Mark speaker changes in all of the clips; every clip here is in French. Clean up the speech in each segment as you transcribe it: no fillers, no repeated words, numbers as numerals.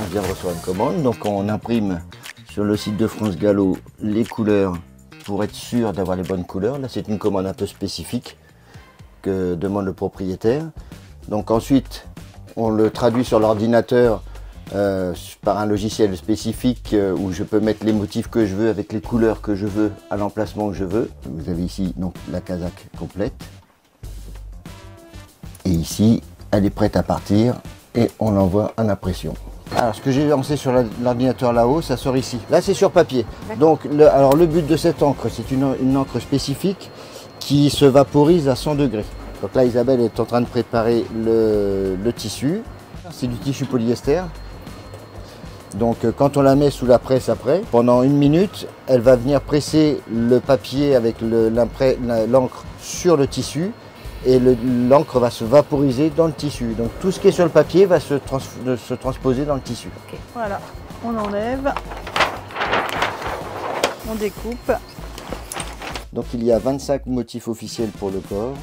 Speaker 1: on vient de recevoir une commande, donc on imprime sur le site de France Gallo les couleurs pour être sûr d'avoir les bonnes couleurs. Là, c'est une commande un peu spécifique que demande le propriétaire. Donc ensuite, on le traduit sur l'ordinateur par un logiciel spécifique où je peux mettre les motifs que je veux avec les couleurs que je veux à l'emplacement que je veux. Vous avez ici donc la casaque complète. Et ici, elle est prête à partir et on l'envoie en impression. Alors ce que j'ai lancé sur l'ordinateur là-haut, ça sort ici. Là c'est sur papier. Donc alors le but de cette encre, c'est une encre spécifique qui se vaporise à 100 degrés. Donc là Isabelle est en train de préparer le tissu. C'est du tissu polyester. Donc quand on la met sous la presse après, pendant 1 minute, elle va venir presser le papier avec l'encre sur le tissu. Et l'encre va se vaporiser dans le tissu. Donc tout ce qui est sur le papier va se transposer dans le tissu.
Speaker 2: Okay. Voilà, on enlève, on découpe.
Speaker 1: Donc il y a 25 motifs officiels pour le corps,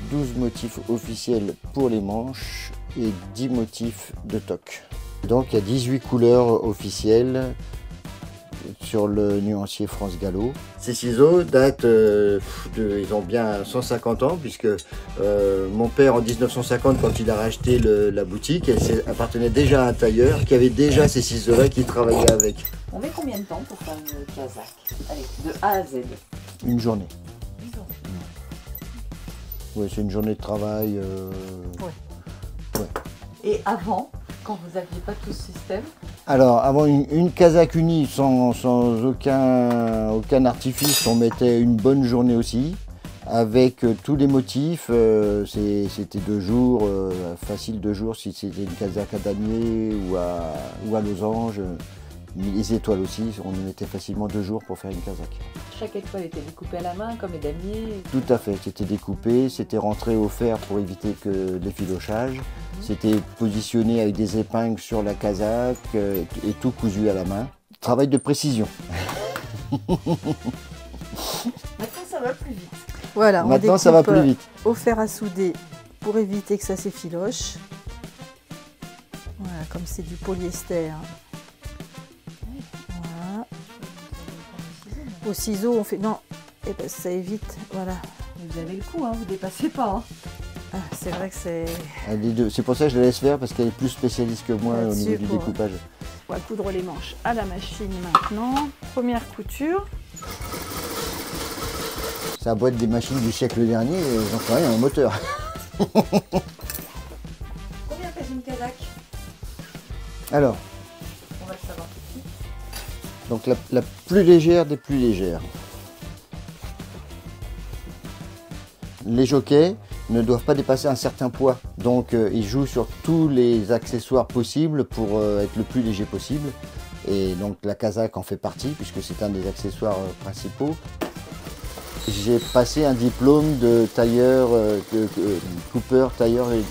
Speaker 1: 12 motifs officiels pour les manches et 10 motifs de toque. Donc il y a 18 couleurs officielles sur le nuancier France Gallo. Ces ciseaux datent, ils ont bien 150 ans puisque mon père en 1950 quand il a racheté la boutique, elle appartenait déjà à un tailleur qui avait déjà ces ciseaux-là qui travaillait avec.
Speaker 3: On met combien de temps pour faire une casaque? Allez, de A à Z.
Speaker 1: Une journée.
Speaker 3: Une journée.
Speaker 1: Oui, c'est une journée de travail.
Speaker 2: Ouais.
Speaker 1: Ouais.
Speaker 3: Et avant, quand vous n'aviez pas tout ce système?
Speaker 1: Alors, avant une casaque unie sans aucun artifice, on mettait une bonne journée aussi. Avec tous les motifs, c'était 2 jours, facile 2 jours si c'était une casaque à damier ou à losange. Les étoiles aussi, on y mettait facilement 2 jours pour faire une casaque.
Speaker 3: Chaque étoile était découpée à la main comme les damiers?
Speaker 1: Tout à fait, c'était découpé, c'était rentré au fer pour éviter que l'effilochage. C'était positionné avec des épingles sur la casaque et tout cousu à la main. Travail de précision.
Speaker 3: Maintenant ça va plus vite.
Speaker 2: Voilà,
Speaker 1: maintenant ça va plus vite.
Speaker 2: Au fer à souder pour éviter que ça s'effiloche. Voilà, comme c'est du polyester. Voilà. Au ciseau, on fait... Non, et ben, ça évite, voilà.
Speaker 3: Vous avez le coup, hein, vous dépassez pas. Hein.
Speaker 2: Ah, c'est vrai que c'est...
Speaker 1: C'est pour ça que je la laisse faire, parce qu'elle est plus spécialiste que moi au niveau du découpage.
Speaker 2: On va coudre les manches à la machine maintenant. Première couture.
Speaker 1: Ça doit être des machines du siècle dernier, j'en sais rien, un moteur.
Speaker 3: Combien pèse une casaque?
Speaker 1: Alors,
Speaker 3: on va le savoir tout de suite.
Speaker 1: Donc la plus légère des plus légères. Les jockeys ne doivent pas dépasser un certain poids. Donc ils jouent sur tous les accessoires possibles pour être le plus léger possible. Et donc la casaque en fait partie puisque c'est un des accessoires principaux. J'ai passé un diplôme de tailleur, coupeur, tailleur et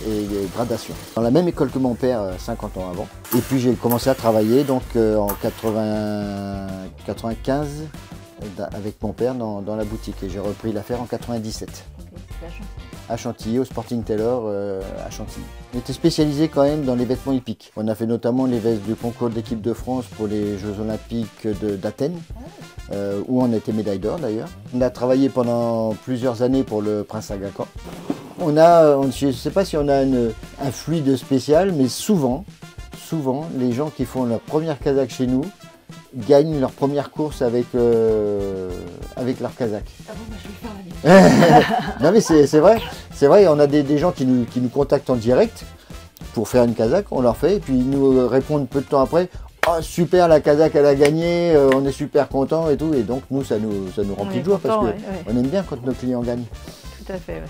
Speaker 1: gradation. Dans la même école que mon père 50 ans avant. Et puis j'ai commencé à travailler donc en 95 avec mon père dans la boutique. Et j'ai repris l'affaire en 97.
Speaker 3: Okay,
Speaker 1: à Chantilly, au Sporting Taylor à Chantilly. On était spécialisé quand même dans les vêtements hippiques. On a fait notamment les vestes du concours de l'équipe de France pour les Jeux Olympiques d'Athènes. Où on a été médaille d'or d'ailleurs. On a travaillé pendant plusieurs années pour le Prince Aga Khan. Je ne sais pas si on a un fluide spécial, mais souvent, les gens qui font leur première casaque chez nous gagnent leur première course avec leur casaque.
Speaker 3: Ah bon, bah, je vais faire la mienne.
Speaker 1: Non mais c'est vrai, on a des gens qui nous contactent en direct pour faire une casaque, on leur fait, et puis ils nous répondent peu de temps après. Oh, super, la casaque elle a gagné, on est super content et tout, et donc nous ça nous remplit de joie parce qu'on aime bien quand nos clients gagnent.
Speaker 2: Tout à fait, ouais.